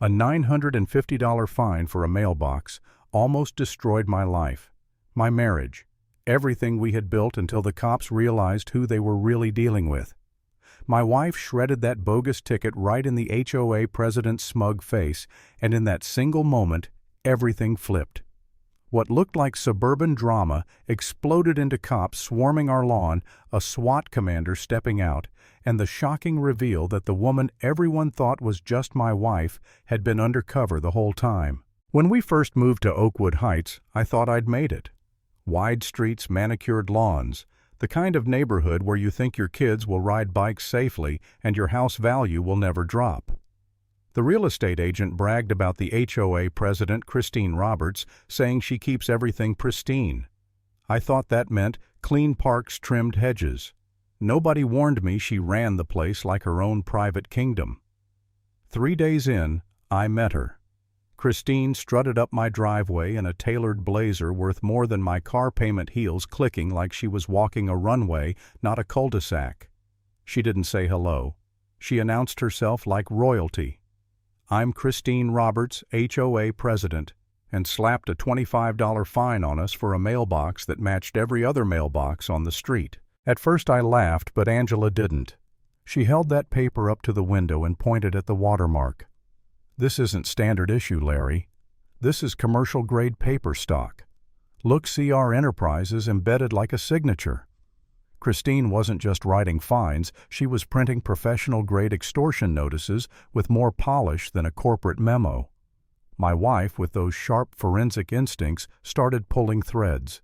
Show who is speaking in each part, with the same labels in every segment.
Speaker 1: A $950 fine for a mailbox almost destroyed my life, my marriage, everything we had built until the cops realized who they were really dealing with. My wife shredded that bogus ticket right in the HOA president's smug face, and in that single moment, everything flipped. What looked like suburban drama exploded into cops swarming our lawn, a SWAT commander stepping out, and the shocking reveal that the woman everyone thought was just my wife had been undercover the whole time. When we first moved to Oakwood Heights, I thought I'd made it. Wide streets, manicured lawns, the kind of neighborhood where you think your kids will ride bikes safely and your house value will never drop. The real estate agent bragged about the HOA president, Christine Roberts, saying she keeps everything pristine. I thought that meant clean parks, trimmed hedges. Nobody warned me she ran the place like her own private kingdom. 3 days in, I met her. Christine strutted up my driveway in a tailored blazer worth more than my car payment heels clicking like she was walking a runway, not a cul-de-sac. She didn't say hello. She announced herself like royalty. "I'm Christine Roberts, HOA president," and slapped a $25 fine on us for a mailbox that matched every other mailbox on the street. At first I laughed, but Angela didn't. She held that paper up to the window and pointed at the watermark. "This isn't standard issue, Larry. This is commercial-grade paper stock. Look, see, our enterprise is embedded like a signature." Christine wasn't just writing fines, she was printing professional-grade extortion notices with more polish than a corporate memo. My wife, with those sharp forensic instincts, started pulling threads.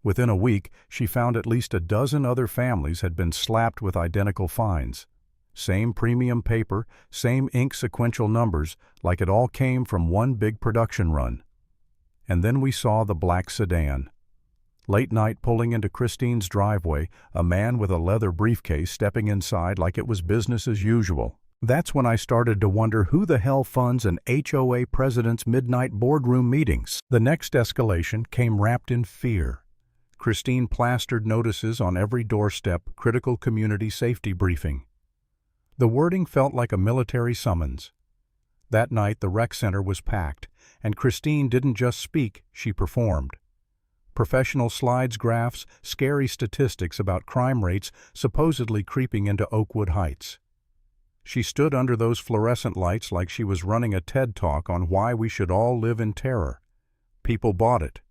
Speaker 1: Within a week, she found at least a dozen other families had been slapped with identical fines. Same premium paper, same ink sequential numbers, like it all came from one big production run. And then we saw the black sedan. Late night pulling into Christine's driveway, a man with a leather briefcase stepping inside like it was business as usual. That's when I started to wonder who the hell funds an HOA president's midnight boardroom meetings. The next escalation came wrapped in fear. Christine plastered notices on every doorstep, critical community safety briefing. The wording felt like a military summons. That night the rec center was packed, and Christine didn't just speak, she performed. Professional slides, graphs, scary statistics about crime rates supposedly creeping into Oakwood Heights. She stood under those fluorescent lights like she was running a TED Talk on why we should all live in terror. People bought it.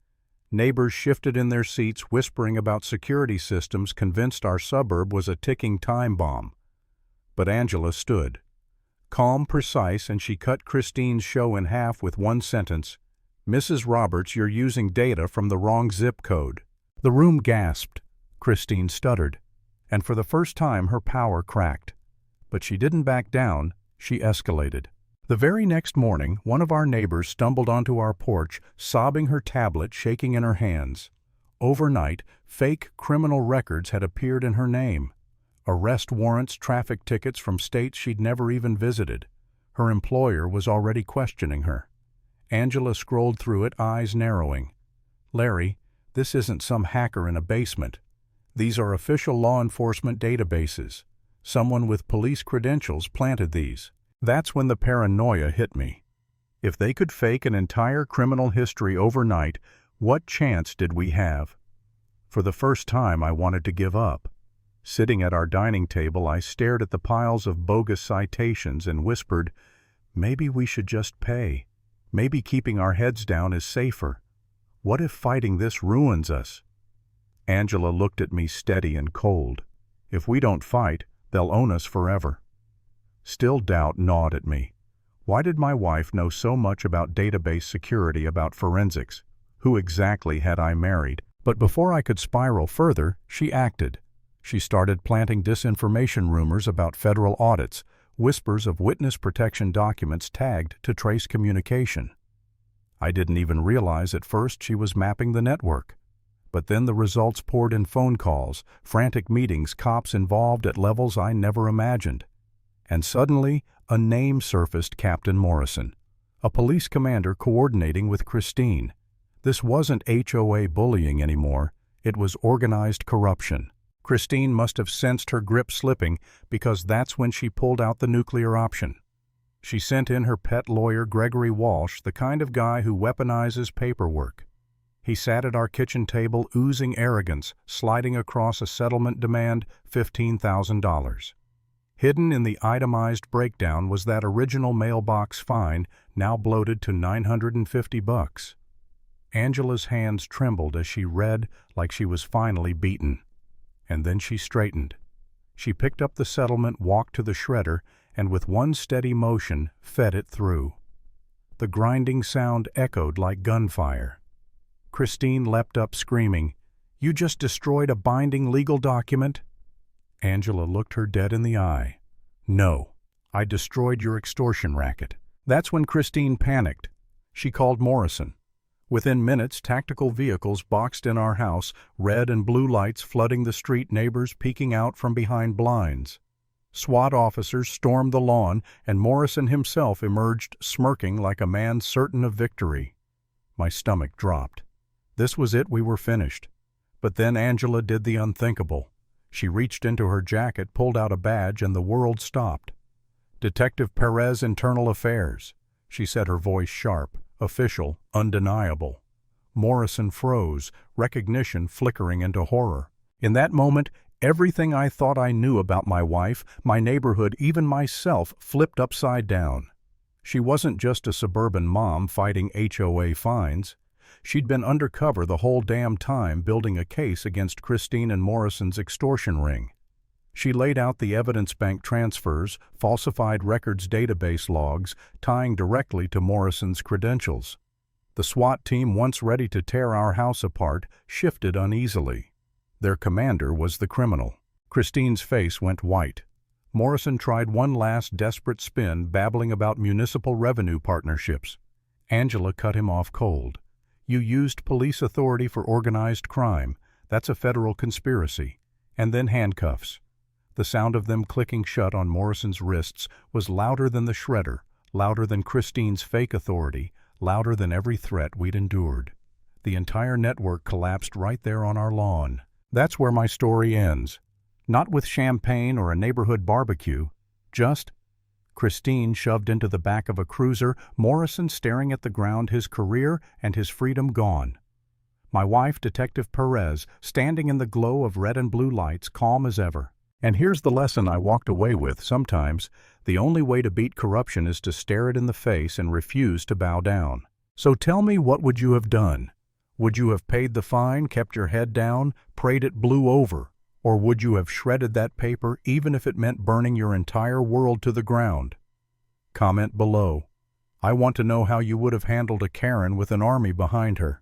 Speaker 1: Neighbors shifted in their seats, whispering about security systems, convinced our suburb was a ticking time bomb. But Angela stood. Calm, precise, and she cut Christine's show in half with one sentence. "Mrs. Roberts, you're using data from the wrong zip code." The room gasped. Christine stuttered. And for the first time her power cracked. But she didn't back down, she escalated. The very next morning, one of our neighbors stumbled onto our porch, sobbing, her tablet shaking in her hands. Overnight, fake criminal records had appeared in her name. Arrest warrants, traffic tickets from states she'd never even visited. Her employer was already questioning her. Angela scrolled through it, eyes narrowing. "Larry, this isn't some hacker in a basement. These are official law enforcement databases. Someone with police credentials planted these." That's when the paranoia hit me. If they could fake an entire criminal history overnight, what chance did we have? For the first time, I wanted to give up. Sitting at our dining table, I stared at the piles of bogus citations and whispered, "Maybe we should just pay. Maybe keeping our heads down is safer. What if fighting this ruins us?" Angela looked at me steady and cold. "If we don't fight, they'll own us forever." Still doubt gnawed at me. Why did my wife know so much about database security, about forensics? Who exactly had I married? But before I could spiral further, she acted. She started planting disinformation rumors about federal audits, whispers of witness protection documents tagged to trace communication. I didn't even realize at first she was mapping the network. But then the results poured in: phone calls, frantic meetings, cops involved at levels I never imagined. And suddenly, a name surfaced: Captain Morrison, a police commander coordinating with Christine. This wasn't HOA bullying anymore, it was organized corruption. Christine must have sensed her grip slipping, because that's when she pulled out the nuclear option. She sent in her pet lawyer, Gregory Walsh, the kind of guy who weaponizes paperwork. He sat at our kitchen table, oozing arrogance, sliding across a settlement demand, $15,000. Hidden in the itemized breakdown was that original mailbox fine, now bloated to $950. Angela's hands trembled as she read like she was finally beaten. And then she straightened. She picked up the settlement, walked to the shredder, and with one steady motion fed it through. The grinding sound echoed like gunfire. Christine leapt up screaming, "You just destroyed a binding legal document?" Angela looked her dead in the eye. "No, I destroyed your extortion racket." That's when Christine panicked. She called Morrison. Within minutes, tactical vehicles boxed in our house, red and blue lights flooding the street, neighbors peeking out from behind blinds. SWAT officers stormed the lawn, and Morrison himself emerged smirking like a man certain of victory. My stomach dropped. This was it, we were finished. But then Angela did the unthinkable. She reached into her jacket, pulled out a badge, and the world stopped. "Detective Perez, Internal Affairs," she said, her voice sharp, official, undeniable. Morrison froze, recognition flickering into horror. In that moment, everything I thought I knew about my wife, my neighborhood, even myself, flipped upside down. She wasn't just a suburban mom fighting HOA fines. She'd been undercover the whole damn time building a case against Christine and Morrison's extortion ring. She laid out the evidence, bank transfers, falsified records, database logs, tying directly to Morrison's credentials. The SWAT team, once ready to tear our house apart, shifted uneasily. Their commander was the criminal. Christine's face went white. Morrison tried one last desperate spin, babbling about municipal revenue partnerships. Angela cut him off cold. "You used police authority for organized crime. That's a federal conspiracy." And then handcuffs. The sound of them clicking shut on Morrison's wrists was louder than the shredder, louder than Christine's fake authority, louder than every threat we'd endured. The entire network collapsed right there on our lawn. That's where my story ends. Not with champagne or a neighborhood barbecue, just Christine shoved into the back of a cruiser, Morrison staring at the ground, his career and his freedom gone. My wife, Detective Perez, standing in the glow of red and blue lights, calm as ever. And here's the lesson I walked away with. Sometimes, the only way to beat corruption is to stare it in the face and refuse to bow down. So tell me, what would you have done? Would you have paid the fine, kept your head down, prayed it blew over? Or would you have shredded that paper, even if it meant burning your entire world to the ground? Comment below. I want to know how you would have handled a Karen with an army behind her.